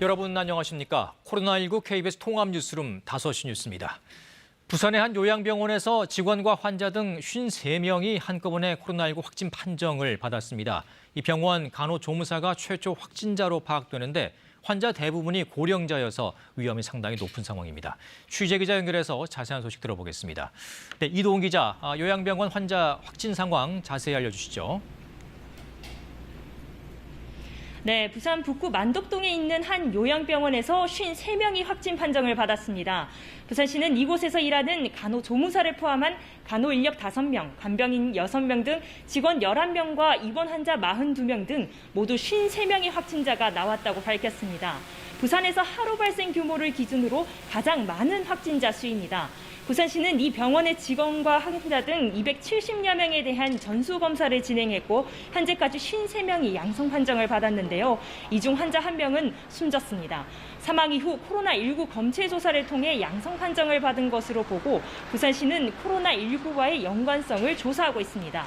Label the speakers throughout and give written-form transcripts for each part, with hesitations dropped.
Speaker 1: 여러분 안녕하십니까? 코로나19 KBS 통합뉴스룸 5시 뉴스입니다. 부산의 한 요양병원에서 직원과 환자 등 53명이 한꺼번에 코로나19 확진 판정을 받았습니다. 이 병원 간호조무사가 최초 확진자로 파악되는데 환자 대부분이 고령자여서 위험이 상당히 높은 상황입니다. 취재 기자 연결해서 자세한 소식 들어보겠습니다. 네, 이도훈 기자, 요양병원 환자 확진 상황 자세히 알려주시죠.
Speaker 2: 네, 부산 북구 만덕동에 있는 한 요양병원에서 53명이 확진 판정을 받았습니다. 부산시는 이곳에서 일하는 간호조무사를 포함한 간호 인력 5명, 간병인 6명 등 직원 11명과 입원 환자 42명 등 모두 53명의 확진자가 나왔다고 밝혔습니다. 부산에서 하루 발생 규모를 기준으로 가장 많은 확진자 수입니다. 부산시는 이 병원의 직원과 환자 등 270여 명에 대한 전수검사를 진행했고 현재까지 53명이 양성 판정을 받았는데요. 이 중 환자 1명은 숨졌습니다. 사망 이후 코로나19 검체 조사를 통해 양성 판정을 받은 것으로 보고 부산시는 코로나19와의 연관성을 조사하고 있습니다.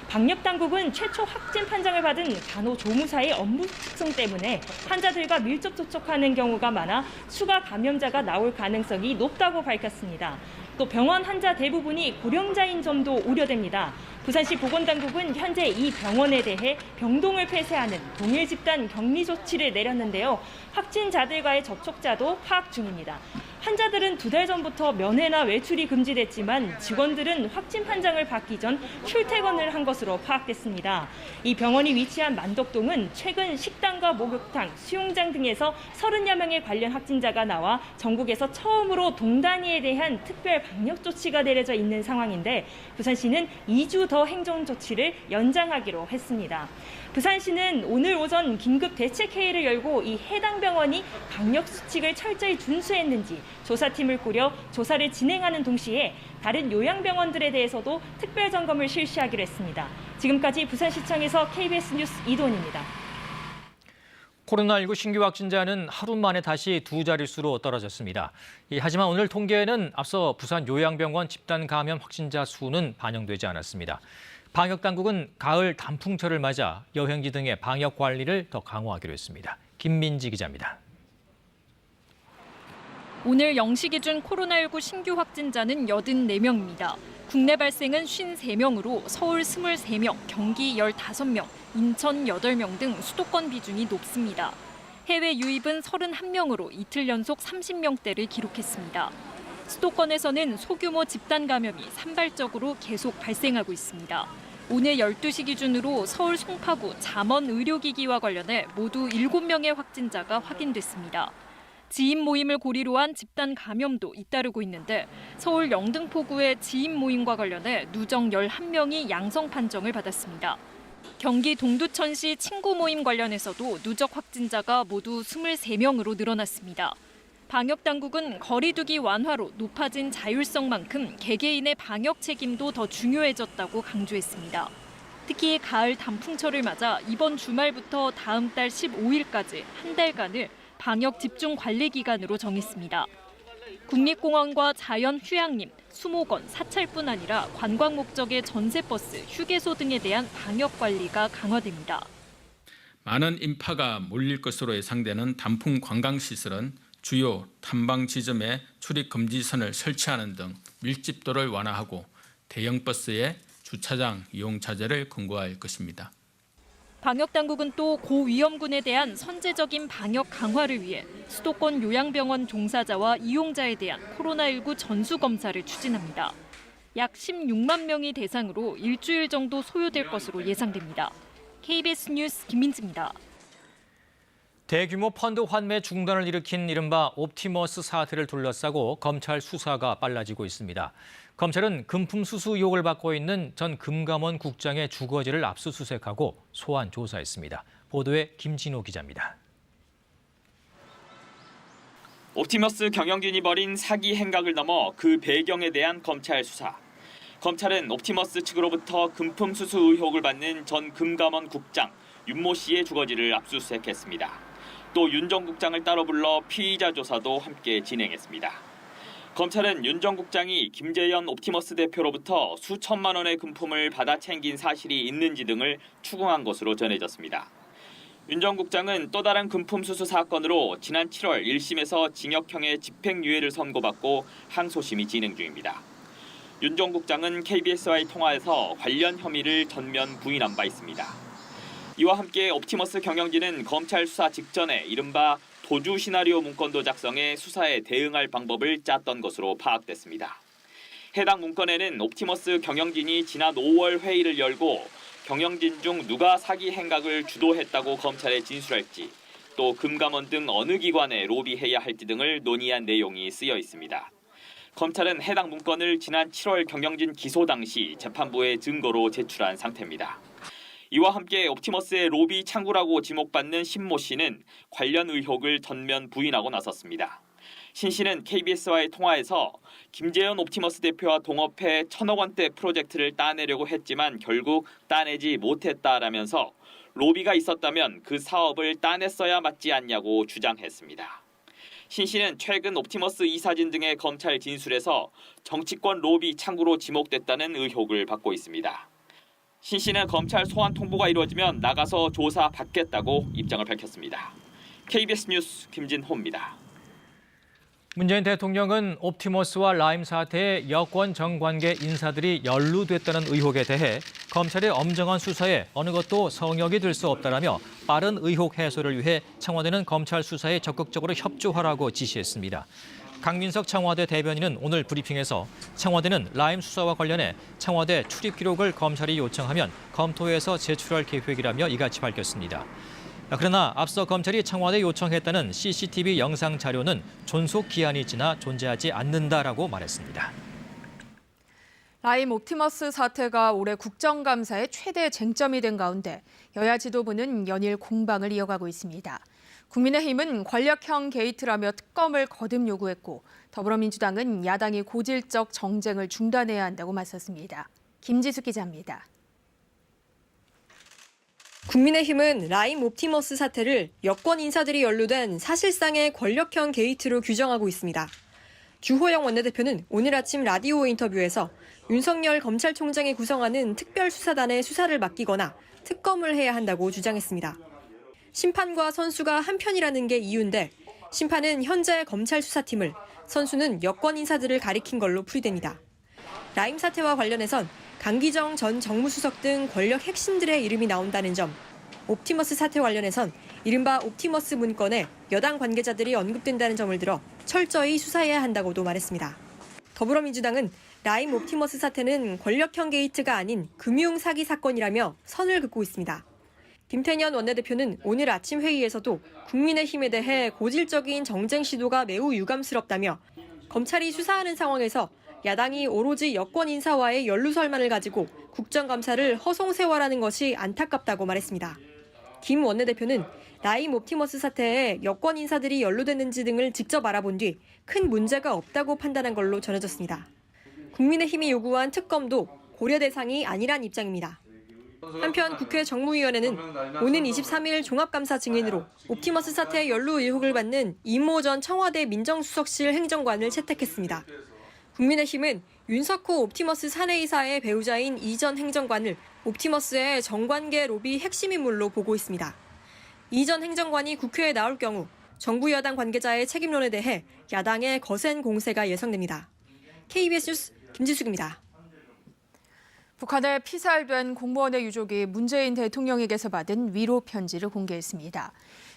Speaker 2: 방역당국은 최초 확진 판정을 받은 간호조무사의 업무 특성 때문에 환자들과 밀접 접촉하는 경우가 많아 추가 감염자가 나올 가능성이 높다고 밝혔습니다. 또 병원 환자 대부분이 고령자인 점도 우려됩니다. 부산시 보건당국은 현재 이 병원에 대해 병동을 폐쇄하는 동일 집단 격리 조치를 내렸는데요. 확진자들과의 접촉자도 파악 중입니다. 환자들은 2달 전부터 면회나 외출이 금지됐지만 직원들은 확진 판정을 받기 전 출퇴근을 한 것으로 파악됐습니다. 이 병원이 위치한 만덕동은 최근 식당과 목욕탕, 수영장 등에서 30여 명의 관련 확진자가 나와 전국에서 처음으로 동단위에 대한 특별 방역 조치가 내려져 있는 상황인데 부산시는 2주 더 행정 조치를 연장하기로 했습니다. 부산시는 오늘 오전 긴급 대책회의를 열고 이 해당 병원이 방역 수칙을 철저히 준수했는지 조사팀을 꾸려 조사를 진행하는 동시에 다른 요양병원들에 대해서도 특별 점검을 실시하기로 했습니다. 지금까지 부산시청에서 KBS 뉴스 이도훈입니다.
Speaker 1: 코로나19 신규 확진자는 하루 만에 다시 2자릿수로 떨어졌습니다. 하지만 오늘 통계에는 앞서 부산 요양병원 집단 감염 확진자 수는 반영되지 않았습니다. 방역당국은 가을 단풍철을 맞아 여행지 등의 방역 관리를 더 강화하기로 했습니다. 김민지 기자입니다.
Speaker 3: 오늘 0시 기준 코로나19 신규 확진자는 84명입니다. 국내 발생은 53명으로 서울 23명, 경기 15명, 인천 8명 등 수도권 비중이 높습니다. 해외 유입은 31명으로 이틀 연속 30명대를 기록했습니다. 수도권에서는 소규모 집단 감염이 산발적으로 계속 발생하고 있습니다. 오늘 12시 기준으로 서울 송파구 잠원 의료기기와 관련해 모두 7명의 확진자가 확인됐습니다. 지인 모임을 고리로 한 집단 감염도 잇따르고 있는데 서울 영등포구의 지인 모임과 관련해 누적 11명이 양성 판정을 받았습니다. 경기 동두천시 친구 모임 관련해서도 누적 확진자가 모두 23명으로 늘어났습니다. 방역당국은 거리두기 완화로 높아진 자율성만큼 개개인의 방역 책임도 더 중요해졌다고 강조했습니다. 특히 가을 단풍철을 맞아 이번 주말부터 다음 달 15일까지 한 달간을 방역 집중 관리 기간으로 정했습니다. 국립공원과 자연휴양림, 수목원, 사찰뿐 아니라 관광 목적의 전세버스, 휴게소 등에 대한 방역 관리가 강화됩니다.
Speaker 4: 많은 인파가 몰릴 것으로 예상되는 단풍 관광시설은 주요 탐방 지점에 출입 금지선을 설치하는 등 밀집도를 완화하고 대형 버스의 주차장 이용 자제를 권고할 것입니다.
Speaker 3: 방역당국은 또 고위험군에 대한 선제적인 방역 강화를 위해 수도권 요양병원 종사자와 이용자에 대한 코로나19 전수검사를 추진합니다. 약 16만 명이 대상으로 일주일 정도 소요될 것으로 예상됩니다. KBS 뉴스 김민지입니다.
Speaker 1: 대규모 펀드 환매 중단을 일으킨 이른바 옵티머스 사태를 둘러싸고 검찰 수사가 빨라지고 있습니다. 검찰은 금품 수수 의혹을 받고 있는 전 금감원 국장의 주거지를 압수수색하고 소환 조사했습니다. 보도에 김진호 기자입니다.
Speaker 5: 옵티머스 경영진이 벌인 사기 행각을 넘어 그 배경에 대한 검찰 수사. 검찰은 옵티머스 측으로부터 금품 수수 의혹을 받는 전 금감원 국장 윤모 씨의 주거지를 압수수색했습니다. 또 윤 전 국장을 따로 불러 피의자 조사도 함께 진행했습니다. 검찰은 윤 전 국장이 김재현 옵티머스 대표로부터 수천만 원의 금품을 받아 챙긴 사실이 있는지 등을 추궁한 것으로 전해졌습니다. 윤 전 국장은 또 다른 금품 수수 사건으로 지난 7월 1심에서 징역형의 집행유예를 선고받고 항소심이 진행 중입니다. 윤 전 국장은 KBS와의 통화에서 관련 혐의를 전면 부인한 바 있습니다. 이와 함께 옵티머스 경영진은 검찰 수사 직전에 이른바 도주 시나리오 문건도 작성해 수사에 대응할 방법을 짰던 것으로 파악됐습니다. 해당 문건에는 옵티머스 경영진이 지난 5월 회의를 열고 경영진 중 누가 사기 행각을 주도했다고 검찰에 진술할지, 또 금감원 등 어느 기관에 로비해야 할지 등을 논의한 내용이 쓰여 있습니다. 검찰은 해당 문건을 지난 7월 경영진 기소 당시 재판부에 증거로 제출한 상태입니다. 이와 함께 옵티머스의 로비 창구라고 지목받는 신모 씨는 관련 의혹을 전면 부인하고 나섰습니다. 신 씨는 KBS와의 통화에서 김재현 옵티머스 대표와 동업해 1,000억 원대 프로젝트를 따내려고 했지만 결국 따내지 못했다라면서 로비가 있었다면 그 사업을 따냈어야 맞지 않냐고 주장했습니다. 신 씨는 최근 옵티머스 이사진 등의 검찰 진술에서 정치권 로비 창구로 지목됐다는 의혹을 받고 있습니다. 신 씨는 검찰 소환 통보가 이루어지면 나가서 조사받겠다고 입장을 밝혔습니다. KBS 뉴스 김진호입니다.
Speaker 1: 문재인 대통령은 옵티머스와 라임 사태에 여권 정관계 인사들이 연루됐다는 의혹에 대해 검찰의 엄정한 수사에 어느 것도 성역이 될 수 없다라며 빠른 의혹 해소를 위해 청와대는 검찰 수사에 적극적으로 협조하라고 지시했습니다. 강민석 청와대 대변인은 오늘 브리핑에서 청와대는 라임 수사와 관련해 청와대 출입 기록을 검찰이 요청하면 검토해서 제출할 계획이라며 이같이 밝혔습니다. 그러나 앞서 검찰이 청와대에 요청했다는 CCTV 영상 자료는 존속 기한이 지나 존재하지 않는다라고 말했습니다.
Speaker 6: 라임 옵티머스 사태가 올해 국정감사의 최대 쟁점이 된 가운데 여야 지도부는 연일 공방을 이어가고 있습니다. 국민의힘은 권력형 게이트라며 특검을 거듭 요구했고 더불어민주당은 야당이 고질적 정쟁을 중단해야 한다고 맞섰습니다. 김지숙 기자입니다.
Speaker 7: 국민의힘은 라임 옵티머스 사태를 여권 인사들이 연루된 사실상의 권력형 게이트로 규정하고 있습니다. 주호영 원내대표는 오늘 아침 라디오 인터뷰에서 윤석열 검찰총장이 구성하는 특별수사단의 수사를 맡기거나 특검을 해야 한다고 주장했습니다. 심판과 선수가 한편이라는 게 이유인데 심판은 현재 검찰 수사팀을, 선수는 여권 인사들을 가리킨 걸로 풀이됩니다. 라임 사태와 관련해선 강기정 전 정무수석 등 권력 핵심들의 이름이 나온다는 점, 옵티머스 사태 관련해선 이른바 옵티머스 문건에 여당 관계자들이 언급된다는 점을 들어 철저히 수사해야 한다고도 말했습니다. 더불어민주당은 라임 옵티머스 사태는 권력형 게이트가 아닌 금융 사기 사건이라며 선을 긋고 있습니다. 김태년 원내대표는 오늘 아침 회의에서도 국민의힘에 대해 고질적인 정쟁 시도가 매우 유감스럽다며 검찰이 수사하는 상황에서 야당이 오로지 여권 인사와의 연루설만을 가지고 국정감사를 허송세월하는 것이 안타깝다고 말했습니다. 김 원내대표는 라임 옵티머스 사태에 여권 인사들이 연루됐는지 등을 직접 알아본 뒤 큰 문제가 없다고 판단한 걸로 전해졌습니다. 국민의힘이 요구한 특검도 고려 대상이 아니란 입장입니다. 한편 국회 정무위원회는 오는 23일 종합감사 증인으로 옵티머스 사태 연루 의혹을 받는 이모 전 청와대 민정수석실 행정관을 채택했습니다. 국민의힘은 윤석호 옵티머스 사내이사의 배우자인 이 전 행정관을 옵티머스의 정관계 로비 핵심 인물로 보고 있습니다. 이 전 행정관이 국회에 나올 경우 정부 여당 관계자의 책임론에 대해 야당의 거센 공세가 예상됩니다. KBS 뉴스 김지숙입니다.
Speaker 6: 북한에 피살된 공무원의 유족이 문재인 대통령에게서 받은 위로 편지를 공개했습니다.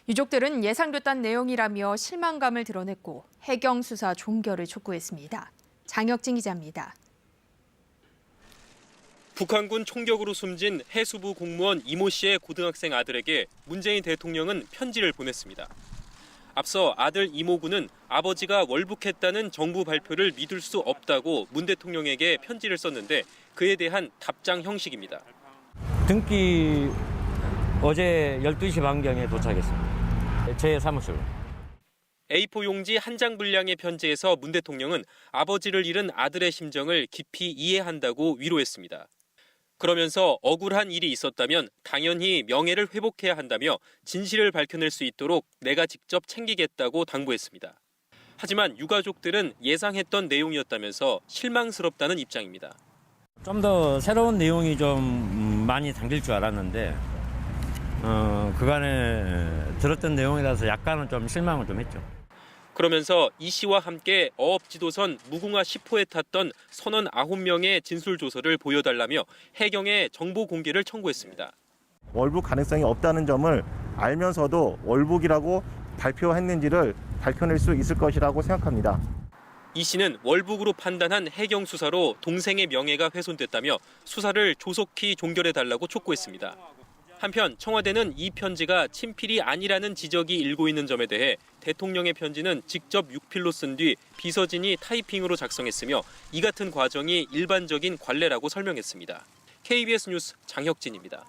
Speaker 6: 유족들은 예상됐던 내용이라며 실망감을 드러냈고 해경 수사 종결을 촉구했습니다. 장혁진 기자입니다.
Speaker 8: 북한군 총격으로 숨진 해수부 공무원 이모 씨의 고등학생 아들에게 문재인 대통령은 편지를 보냈습니다. 앞서 아들 이모 군은 아버지가 월북했다는 정부 발표를 믿을 수 없다고 문 대통령에게 편지를 썼는데 그에 대한 답장 형식입니다.
Speaker 9: 등기 어제 12시 반경에 도착했습니다. 제 사무실.
Speaker 8: A4 용지 한 장 분량의 편지에서 문 대통령은 아버지를 잃은 아들의 심정을 깊이 이해한다고 위로했습니다. 그러면서 억울한 일이 있었다면 당연히 명예를 회복해야 한다며 진실을 밝혀낼 수 있도록 내가 직접 챙기겠다고 당부했습니다. 하지만 유가족들은 예상했던 내용이었다면서 실망스럽다는 입장입니다.
Speaker 9: 좀 더 새로운 내용이 좀 많이 담길 줄 알았는데 그간에 들었던 내용이라서 약간은 좀 실망을 좀 했죠.
Speaker 8: 그러면서 이 씨와 함께 어업지도선 무궁화 10호에 탔던 선원 9명의 진술조서를 보여달라며 해경에 정보 공개를 청구했습니다.
Speaker 10: 월북 가능성이 없다는 점을 알면서도 월북이라고 발표했는지를 밝혀낼 수 있을 것이라고 생각합니다.
Speaker 8: 이 씨는 월북으로 판단한 해경 수사로 동생의 명예가 훼손됐다며 수사를 조속히 종결해달라고 촉구했습니다. 한편 청와대는 이 편지가 친필이 아니라는 지적이 일고 있는 점에 대해 대통령의 편지는 직접 육필로 쓴 뒤 비서진이 타이핑으로 작성했으며 이 같은 과정이 일반적인 관례라고 설명했습니다. KBS 뉴스 장혁진입니다.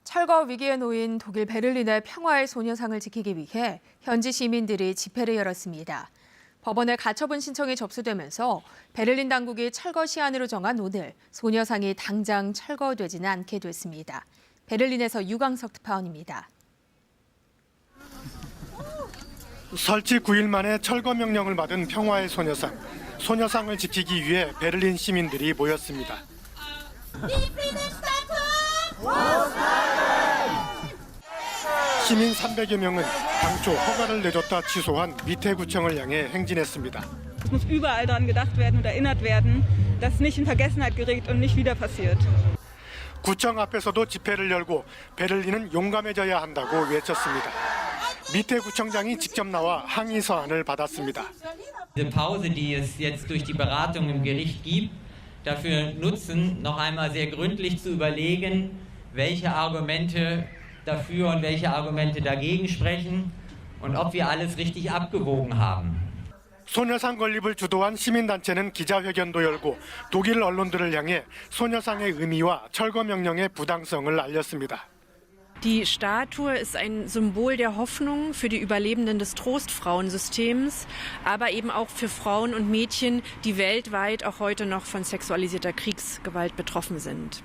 Speaker 6: 철거 위기에 놓인 독일 베를린의 평화의 소녀상을 지키기 위해 현지 시민들이 집회를 열었습니다. 법원에 가처분 신청이 접수되면서 베를린 당국이 철거 시한으로 정한 오늘 소녀상이 당장 철거되지는 않게 됐습니다. 베를린에서 유광석 특파원입니다.
Speaker 11: 설치 9일 만에 철거 명령을 받은 평화의 소녀상. 소녀상을 지키기 위해 베를린 시민들이 모였습니다. 시민 300여 명은 당초 허가를 내줬다 취소한 미태구청을 향해 행진했습니다.
Speaker 12: Es muss überall daran gedacht werden und erinnert werden, dass es nicht in Vergessenheit gerät und nicht wieder passiert.
Speaker 11: 구청 앞에서도 집회를 열고 베를린은 용감해져야 한다고 외쳤습니다. 미태구청장이 직접 나와 항의 서한을 받았습니다.
Speaker 13: Diese Pause, die es jetzt durch die Beratung im Gericht gibt, dafür nutzen, noch einmal sehr gründlich zu überlegen, welche Argumente dafür und welche Argumente dagegen sprechen und ob wir alles richtig abgewogen haben.
Speaker 11: 소녀상 건립을 주도한 시민단체는 기자회견도 열고 독일 언론들을 향해 소녀상의 의미와 철거 명령의 부당성을 알렸습니다.
Speaker 14: Die Statue ist ein Symbol der Hoffnung für die Überlebenden des Trostfrauensystems, aber eben auch für Frauen und Mädchen, die weltweit auch heute noch von sexualisierter Kriegsgewalt betroffen sind.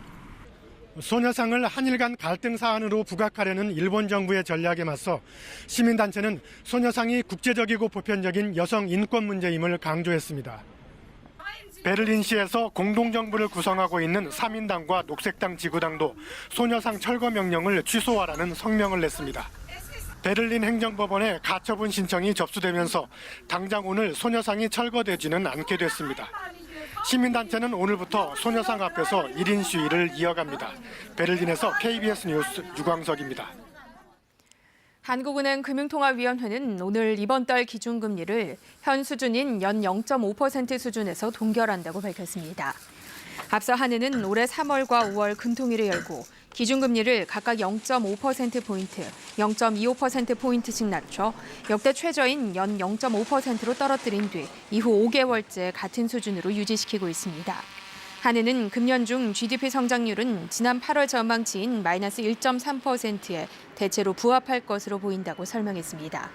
Speaker 11: 소녀상을 한일 간 갈등 사안으로 부각하려는 일본 정부의 전략에 맞서 시민단체는 소녀상이 국제적이고 보편적인 여성 인권 문제임을 강조했습니다. 베를린시에서 공동정부를 구성하고 있는 사민당과 녹색당 지구당도 소녀상 철거 명령을 취소하라는 성명을 냈습니다. 베를린 행정법원에 가처분 신청이 접수되면서 당장 오늘 소녀상이 철거되지는 않게 됐습니다. 시민단체는 오늘부터 소녀상 앞에서 1인 시위를 이어갑니다. 베를린에서 KBS 뉴스 유광석입니다.
Speaker 6: 한국은행 금융통화위원회는 오늘 이번 달 기준금리를 현 수준인 연 0.5% 수준에서 동결한다고 밝혔습니다. 앞서 한은은 올해 3월과 5월 금통위를 열고 기준금리를 각각 0.5%포인트, 0.25%포인트씩 낮춰 역대 최저인 연 0.5%로 떨어뜨린 뒤 이후 5개월째 같은 수준으로 유지시키고 있습니다. 한은은 금년 중 GDP 성장률은 지난 8월 전망치인 마이너스 1.3%에 대체로 부합할 것으로 보인다고 설명했습니다.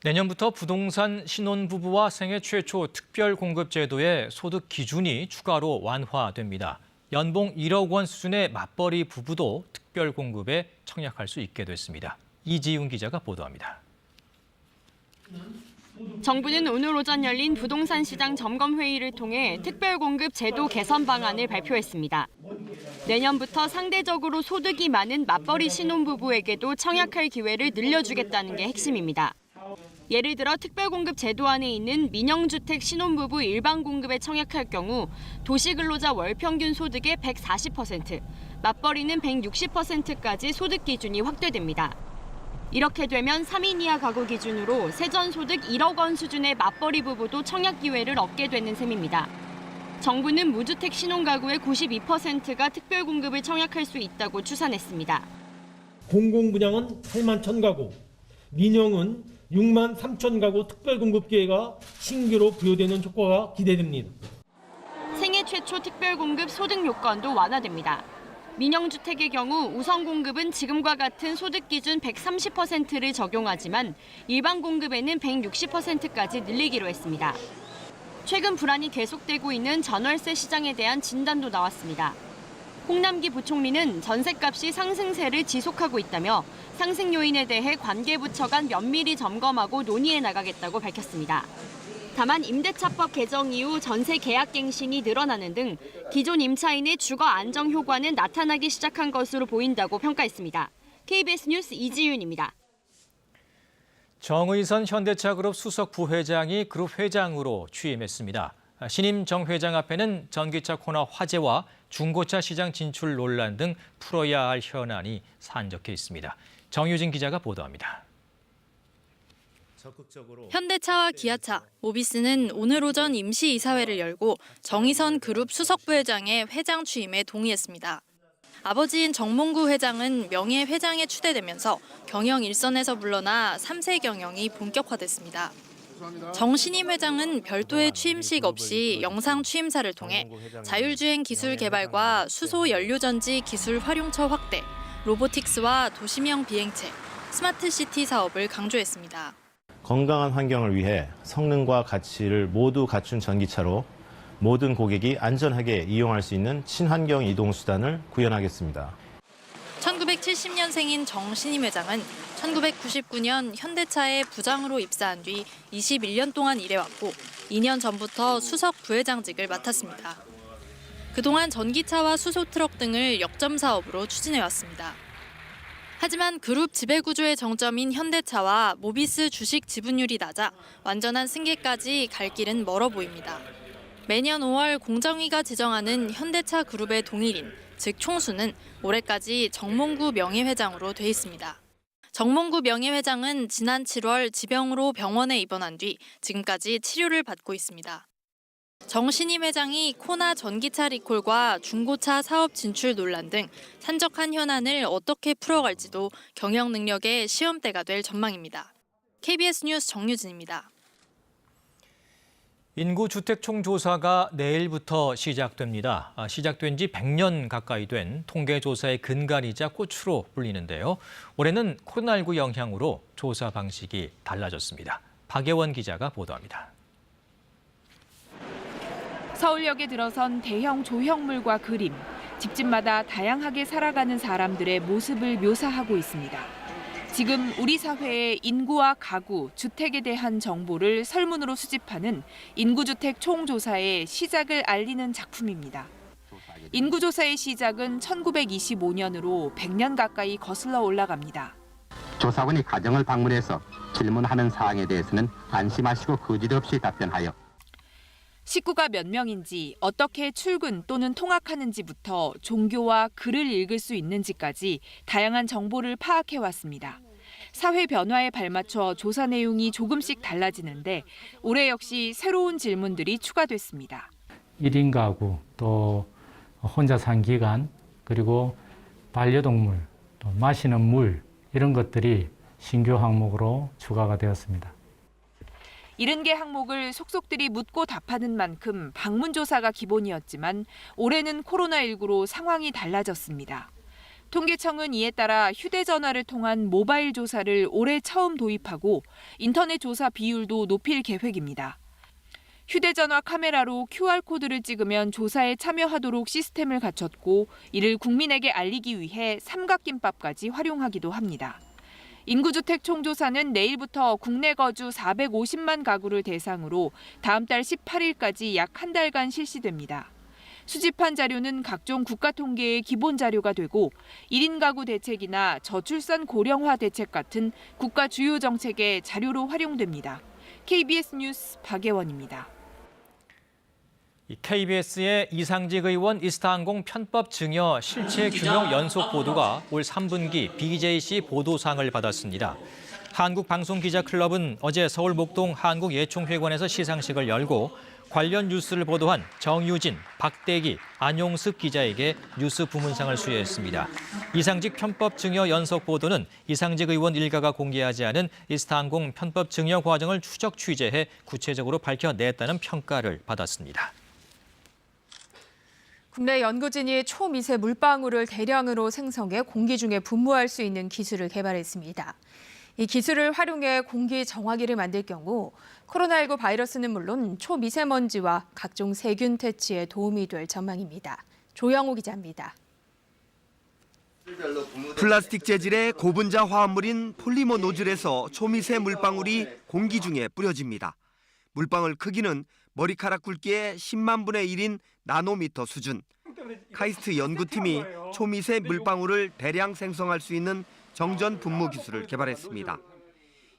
Speaker 1: 내년부터 부동산 신혼부부와 생애 최초 특별공급제도의 소득 기준이 추가로 완화됩니다. 연봉 1억 원 수준의 맞벌이 부부도 특별공급에 청약할 수 있게 됐습니다. 이지훈 기자가 보도합니다.
Speaker 15: 정부는 오늘 오전 열린 부동산 시장 점검 회의를 통해 특별공급 제도 개선 방안을 발표했습니다. 내년부터 상대적으로 소득이 많은 맞벌이 신혼부부에게도 청약할 기회를 늘려주겠다는 게 핵심입니다. 예를 들어 특별공급 제도 안에 있는 민영주택 신혼부부 일반 공급에 청약할 경우 도시근로자 월평균 소득의 140%, 맞벌이는 160%까지 소득 기준이 확대됩니다. 이렇게 되면 3인 이하 가구 기준으로 세전소득 1억 원 수준의 맞벌이 부부도 청약 기회를 얻게 되는 셈입니다. 정부는 무주택 신혼가구의 92%가 특별공급을 청약할 수 있다고 추산했습니다.
Speaker 16: 공공분양은 8만 1,000가구, 민영은 6만 3천 가구 특별공급 기회가 신규로 부여되는 효과가 기대됩니다.
Speaker 15: 생애 최초 특별공급 소득 요건도 완화됩니다. 민영주택의 경우 우선 공급은 지금과 같은 소득 기준 130%를 적용하지만 일반 공급에는 160%까지 늘리기로 했습니다. 최근 불안이 계속되고 있는 전월세 시장에 대한 진단도 나왔습니다. 홍남기 부총리는 전셋값이 상승세를 지속하고 있다며 상승 요인에 대해 관계부처 간 면밀히 점검하고 논의해 나가겠다고 밝혔습니다. 다만 임대차법 개정 이후 전세 계약 갱신이 늘어나는 등 기존 임차인의 주거 안정 효과는 나타나기 시작한 것으로 보인다고 평가했습니다. KBS 뉴스 이지윤입니다.
Speaker 1: 정의선 현대차그룹 수석 부회장이 그룹 회장으로 취임했습니다. 신임 정 회장 앞에는 전기차 코너 화재와 중고차 시장 진출 논란 등 풀어야 할 현안이 산적해 있습니다. 정유진 기자가 보도합니다.
Speaker 17: 현대차와 기아차, 모비스는 오늘 오전 임시이사회를 열고 정의선 그룹 수석 부회장의 회장 취임에 동의했습니다. 아버지인 정몽구 회장은 명예회장에 추대되면서 경영 일선에서 물러나 3세 경영이 본격화됐습니다. 정 신임 회장은 별도의 취임식 없이 영상 취임사를 통해 자율주행 기술 개발과 수소 연료전지 기술 활용처 확대, 로보틱스와 도시명 비행체, 스마트시티 사업을 강조했습니다.
Speaker 18: 건강한 환경을 위해 성능과 가치를 모두 갖춘 전기차로 모든 고객이 안전하게 이용할 수 있는 친환경 이동 수단을 구현하겠습니다.
Speaker 17: 1970년생인 정 신임 회장은 1999년 현대차에 부장으로 입사한 뒤 21년 동안 일해왔고 2년 전부터 수석 부회장직을 맡았습니다. 그동안 전기차와 수소트럭 등을 역점 사업으로 추진해왔습니다. 하지만 그룹 지배구조의 정점인 현대차와 모비스 주식 지분율이 낮아 완전한 승계까지 갈 길은 멀어 보입니다. 매년 5월 공정위가 지정하는 현대차 그룹의 동일인, 즉 총수는 올해까지 정몽구 명예회장으로 돼 있습니다. 정몽구 명예회장은 지난 7월 지병으로 병원에 입원한 뒤 지금까지 치료를 받고 있습니다. 정 신임 회장이 코나 전기차 리콜과 중고차 사업 진출 논란 등 산적한 현안을 어떻게 풀어갈지도 경영 능력의 시험대가 될 전망입니다. KBS 뉴스 정유진입니다.
Speaker 1: 인구주택 총조사가 내일부터 시작됩니다. 시작된 지 100년 가까이 된 통계조사의 근간이자 꽃으로 불리는데요. 올해는 코로나19 영향으로 조사 방식이 달라졌습니다. 박예원 기자가 보도합니다.
Speaker 19: 서울역에 들어선 대형 조형물과 그림, 집집마다 다양하게 살아가는 사람들의 모습을 묘사하고 있습니다. 지금 우리 사회의 인구와 가구, 주택에 대한 정보를 설문으로 수집하는 인구주택 총조사의 시작을 알리는 작품입니다. 인구조사의 시작은 1925년으로 100년 가까이 거슬러 올라갑니다.
Speaker 20: 조사원이 가정을 방문해서 질문하는 사항에 대해서는 안심하시고 거짓 없이 답변하여
Speaker 19: 식구가 몇 명인지, 어떻게 출근 또는 통학하는지부터 종교와 글을 읽을 수 있는지까지 다양한 정보를 파악해왔습니다. 사회 변화에 발맞춰 조사 내용이 조금씩 달라지는데 올해 역시 새로운 질문들이 추가됐습니다.
Speaker 21: 1인 가구, 또 혼자 산 기간, 그리고 반려동물, 또 마시는 물 이런 것들이 신규 항목으로 추가가 되었습니다.
Speaker 19: 70개 항목을 속속들이 묻고 답하는 만큼 방문조사가 기본이었지만 올해는 코로나19로 상황이 달라졌습니다. 통계청은 이에 따라 휴대전화를 통한 모바일 조사를 올해 처음 도입하고 인터넷 조사 비율도 높일 계획입니다. 휴대전화 카메라로 QR코드를 찍으면 조사에 참여하도록 시스템을 갖췄고 이를 국민에게 알리기 위해 삼각김밥까지 활용하기도 합니다. 인구주택 총조사는 내일부터 국내 거주 450만 가구를 대상으로 다음 달 18일까지 약 한 달간 실시됩니다. 수집한 자료는 각종 국가통계의 기본 자료가 되고 1인 가구 대책이나 저출산 고령화 대책 같은 국가 주요 정책의 자료로 활용됩니다. KBS 뉴스 박예원입니다.
Speaker 1: KBS의 이상직 의원 이스타항공 편법 증여 실체 규명 연속 보도가 올 3분기 BJC 보도상을 받았습니다. 한국방송기자클럽은 어제 서울 목동 한국예총회관에서 시상식을 열고 관련 뉴스를 보도한 정유진, 박대기, 안용습 기자에게 뉴스 부문상을 수여했습니다. 이상직 편법 증여 연속 보도는 이상직 의원 일가가 공개하지 않은 이스타항공 편법 증여 과정을 추적 취재해 구체적으로 밝혀냈다는 평가를 받았습니다.
Speaker 6: 국내 연구진이 초미세 물방울을 대량으로 생성해 공기 중에 분무할 수 있는 기술을 개발했습니다. 이 기술을 활용해 공기 정화기를 만들 경우 코로나19 바이러스는 물론 초미세먼지와 각종 세균 퇴치에 도움이 될 전망입니다. 조영호 기자입니다.
Speaker 22: 플라스틱 재질의 고분자 화합물인 폴리머 노즐에서 초미세 물방울이 공기 중에 뿌려집니다.
Speaker 2: 물방울 크기는 머리카락 굵기의 10만 분의 1인 나노미터 수준. 카이스트 연구팀이 초미세 물방울을 대량 생성할 수 있는 정전 분무 기술을 개발했습니다.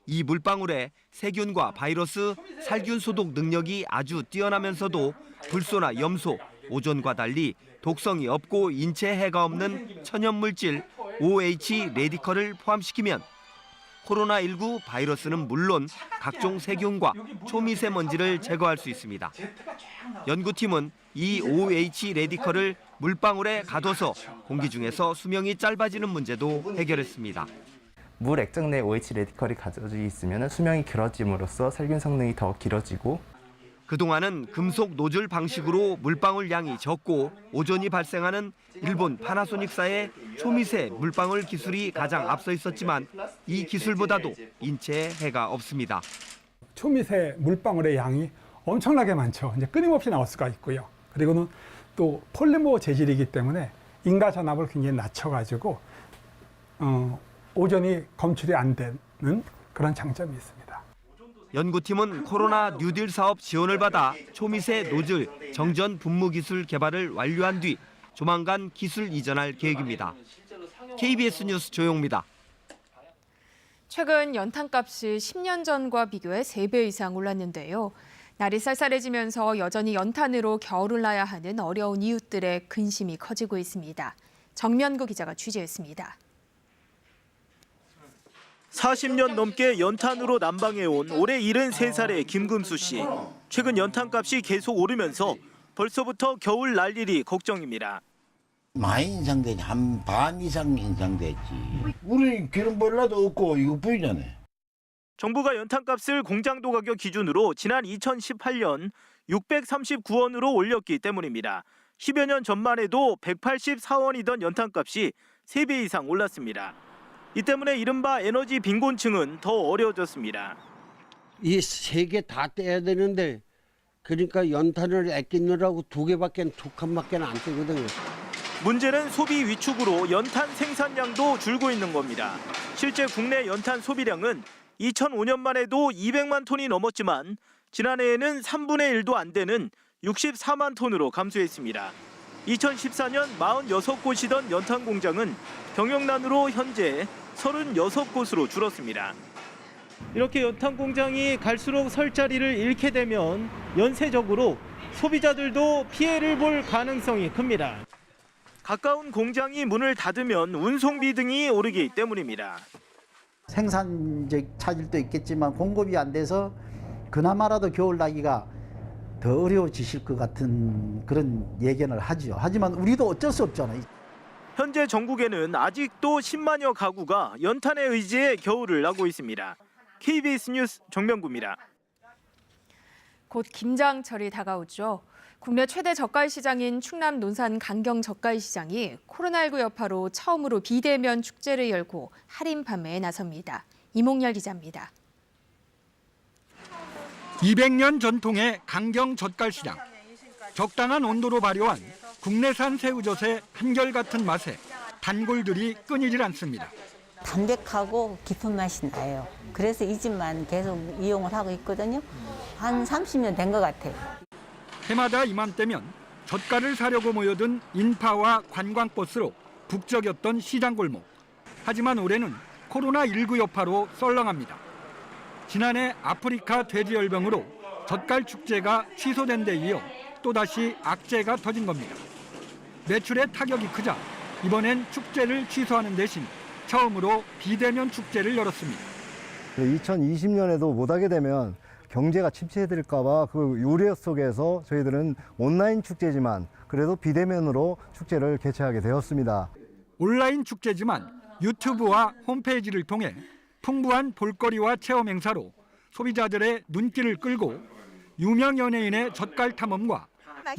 Speaker 2: 이 물방울의 세균과 바이러스, 살균 소독 능력이 아주 뛰어나면서도 불소나 염소, 오존과 달리 독성이 없고 인체 해가 없는 천연물질 OH 레디컬을 포함시키면 코로나19 바이러스는 물론 각종 세균과 초미세먼지를 제거할 수 있습니다. 연구팀은 이 OH 레디컬을 물방울에 가둬서 공기 중에서 수명이 짧아지는 문제도 해결했습니다.
Speaker 22: 물 액정 내 OH 레디컬이 가져져 있으면 수명이 길어짐으로써 살균 성능이 더 길어지고
Speaker 2: 그동안은 금속 노즐 방식으로 물방울 양이 적고 오존이 발생하는 일본 파나소닉사의 초미세 물방울 기술이 가장 앞서 있었지만 이 기술보다도 인체에 해가 없습니다.
Speaker 23: 초미세 물방울의 양이 엄청나게 많죠. 이제 끊임없이 나올 수가 있고요. 그리고는 또 폴리머 재질이기 때문에 인과 전압을 굉장히 낮춰가지고 오존이 검출이 안 되는 그런 장점이 있습니다.
Speaker 2: 연구팀은 코로나 뉴딜 사업 지원을 받아 초미세 노즐 정전 분무 기술 개발을 완료한 뒤 조만간 기술 이전할 계획입니다. KBS 뉴스 조용입니다.
Speaker 6: 최근 연탄값이 10년 전과 비교해 3배 이상 올랐는데요. 날이 쌀쌀해지면서 여전히 연탄으로 겨울을 나야 하는 어려운 이웃들의 근심이 커지고 있습니다. 정면구 기자가 취재했습니다.
Speaker 24: 40년 넘게 연탄으로 난방해온 올해 73살의 김금수 씨. 최근 연탄값이 계속 오르면서 벌써부터 겨울 날 일이 걱정입니다.
Speaker 25: 많이 인상되지. 한 반 이상 인상됐지. 우리 기름벌라도 없고 이거 보이잖아.
Speaker 24: 정부가 연탄값을 공장도 가격 기준으로 지난 2018년 639원으로 올렸기 때문입니다. 10여 년 전만 해도 184원이던 연탄값이 3배 이상 올랐습니다. 이 때문에 이른바 에너지 빈곤층은 더 어려워졌습니다.
Speaker 26: 이 3개 다 떼야 되는데 그러니까 연탄을 아끼느라고 2칸밖에 안 떼거든요.
Speaker 24: 문제는 소비 위축으로 연탄 생산량도 줄고 있는 겁니다. 실제 국내 연탄 소비량은 2005년만 해도 200만 톤이 넘었지만 지난해에는 3분의 1도 안 되는 64만 톤으로 감소했습니다. 2014년 46곳이던 연탄 공장은 경영난으로 현재 36곳으로 줄었습니다. 이렇게 연탄 공장이 갈수록 설 자리를 잃게 되면 연쇄적으로 소비자들도 피해를 볼 가능성이 큽니다. 가까운 공장이 문을 닫으면 운송비 등이 오르기 때문입니다.
Speaker 27: 생산적 차질도 있겠지만 공급이 안 돼서 그나마라도 겨울 나기가 더 어려워지실 것 같은 그런 예견을 하죠. 하지만 우리도 어쩔 수 없잖아요.
Speaker 24: 현재 전국에는 아직도 10만여 가구가 연탄에 의지해 겨울을 나고 있습니다. KBS 뉴스 정명구입니다.
Speaker 6: 곧 김장철이 다가오죠. 국내 최대 젓갈 시장인 충남 논산 강경 젓갈 시장이 코로나19 여파로 처음으로 비대면 축제를 열고 할인 판매에 나섭니다. 이몽열 기자입니다.
Speaker 28: 200년 전통의 강경 젓갈시장. 적당한 온도로 발효한 국내산 새우젓의 한결같은 맛에 단골들이 끊이질 않습니다.
Speaker 29: 담백하고 깊은 맛이 나요. 그래서 이 집만 계속 이용을 하고 있거든요. 한 30년 된 것 같아요.
Speaker 28: 해마다 이맘때면 젓갈을 사려고 모여든 인파와 관광버스로 북적였던 시장 골목. 하지만 올해는 코로나19 여파로 썰렁합니다. 지난해 아프리카 돼지열병으로 젓갈 축제가 취소된 데 이어 또다시 악재가 터진 겁니다. 매출에 타격이 크자 이번엔 축제를 취소하는 대신 처음으로 비대면 축제를 열었습니다.
Speaker 30: 2020년에도 못하게 되면 경제가 침체해드릴까 봐 그 우려 속에서 저희들은 온라인 축제지만 그래도 비대면으로 축제를 개최하게 되었습니다.
Speaker 28: 온라인 축제지만 유튜브와 홈페이지를 통해 풍부한 볼거리와 체험 행사로 소비자들의 눈길을 끌고 유명 연예인의 젓갈 탐험과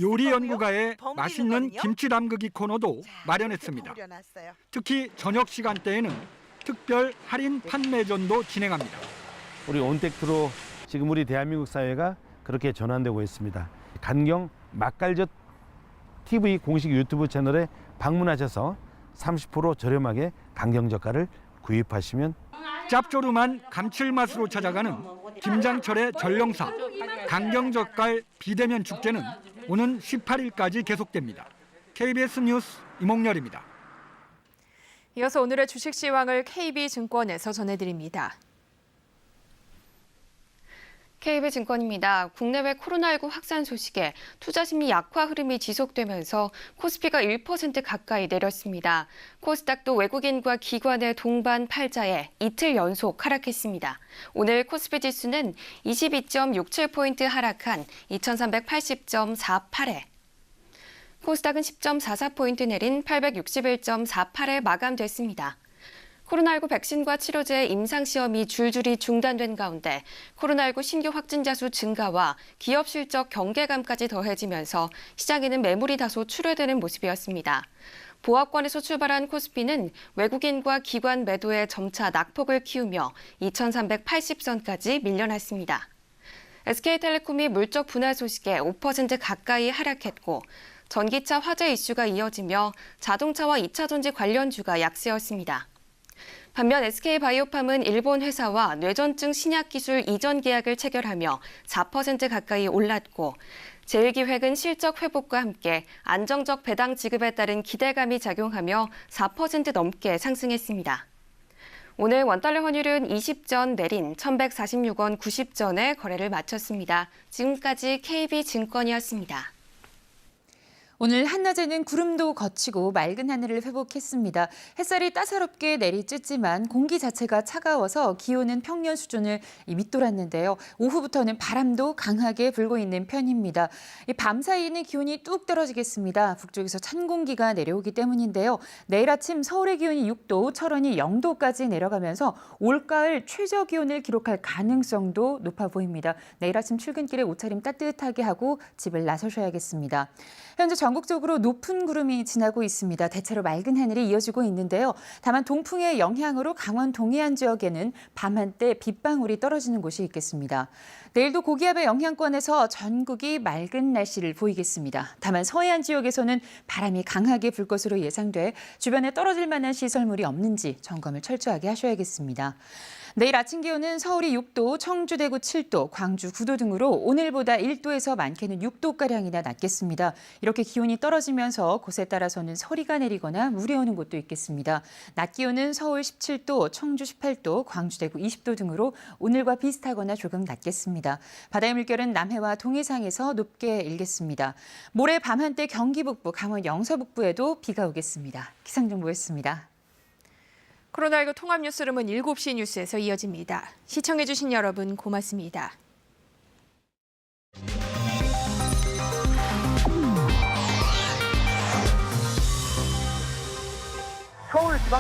Speaker 28: 요리 연구가의 맛있는 김치 담그기 코너도 마련했습니다. 특히 저녁 시간대에는 특별 할인 판매전도 진행합니다.
Speaker 31: 우리 온택트로 지금 우리 대한민국 사회가 그렇게 전환되고 있습니다. 강경 맛깔젓 TV 공식 유튜브 채널에 방문하셔서 30% 저렴하게 강경 젓갈을 구입하시면
Speaker 28: 짭조름한 감칠맛으로 찾아가는 김장철의 전령사, 강경젓갈 비대면 축제는 오는 18일까지 계속됩니다. KBS 뉴스 이몽렬입니다.
Speaker 6: 이어서 오늘의 주식 시황을 KB증권에서 전해드립니다.
Speaker 3: KB증권입니다. 국내외 코로나19 확산 소식에 투자 심리 약화 흐름이 지속되면서 코스피가 1% 가까이 내렸습니다. 코스닥도 외국인과 기관의 동반 팔자에 이틀 연속 하락했습니다. 오늘 코스피 지수는 22.67포인트 하락한 2380.48에 코스닥은 10.44포인트 내린 861.48에 마감됐습니다. 코로나19 백신과 치료제의 임상시험이 줄줄이 중단된 가운데 코로나19 신규 확진자 수 증가와 기업 실적 경계감까지 더해지면서 시장에는 매물이 다소 출회되는 모습이었습니다. 보합권에서 출발한 코스피는 외국인과 기관 매도에 점차 낙폭을 키우며 2380선까지 밀려났습니다. SK텔레콤이 물적 분할 소식에 5% 가까이 하락했고 전기차 화재 이슈가 이어지며 자동차와 2차 전지 관련주가 약세였습니다. 반면 SK바이오팜은 일본 회사와 뇌전증 신약 기술 이전 계약을 체결하며 4% 가까이 올랐고 제일기획은 실적 회복과 함께 안정적 배당 지급에 따른 기대감이 작용하며 4% 넘게 상승했습니다. 오늘 원달러 환율은 20전 내린 1,146원 90전에 거래를 마쳤습니다. 지금까지 KB증권이었습니다.
Speaker 4: 오늘 한낮에는 구름도 걷히고 맑은 하늘을 회복했습니다. 햇살이 따사롭게 내리쬐지만 공기 자체가 차가워서 기온은 평년 수준을 밑돌았는데요. 오후부터는 바람도 강하게 불고 있는 편입니다. 밤 사이에는 기온이 뚝 떨어지겠습니다. 북쪽에서 찬 공기가 내려오기 때문인데요. 내일 아침 서울의 기온이 6도, 철원이 0도까지 내려가면서 올가을 최저 기온을 기록할 가능성도 높아 보입니다. 내일 아침 출근길에 옷차림 따뜻하게 하고 집을 나서셔야겠습니다. 현재 전국적으로 높은 구름이 지나고 있습니다. 대체로 맑은 하늘이 이어지고 있는데요. 다만 동풍의 영향으로 강원 동해안 지역에는 밤 한때 빗방울이 떨어지는 곳이 있겠습니다. 내일도 고기압의 영향권에서 전국이 맑은 날씨를 보이겠습니다. 다만 서해안 지역에서는 바람이 강하게 불 것으로 예상돼 주변에 떨어질 만한 시설물이 없는지 점검을 철저하게 하셔야겠습니다. 내일 아침 기온은 서울이 6도, 청주, 대구 7도, 광주 9도 등으로 오늘보다 1도에서 많게는 6도가량이나 낮겠습니다. 이렇게 기온이 떨어지면서 곳에 따라서는 서리가 내리거나 물이 오는 곳도 있겠습니다. 낮 기온은 서울 17도, 청주 18도, 광주, 대구 20도 등으로 오늘과 비슷하거나 조금 낮겠습니다. 바다의 물결은 남해와 동해상에서 높게 일겠습니다. 모레 밤 한때 경기 북부, 강원 영서 북부에도 비가 오겠습니다. 기상정보였습니다.
Speaker 6: 코로나19 통합 뉴스룸은 7시 뉴스에서 이어집니다. 시청해주신 여러분 고맙습니다.
Speaker 5: 서울 지방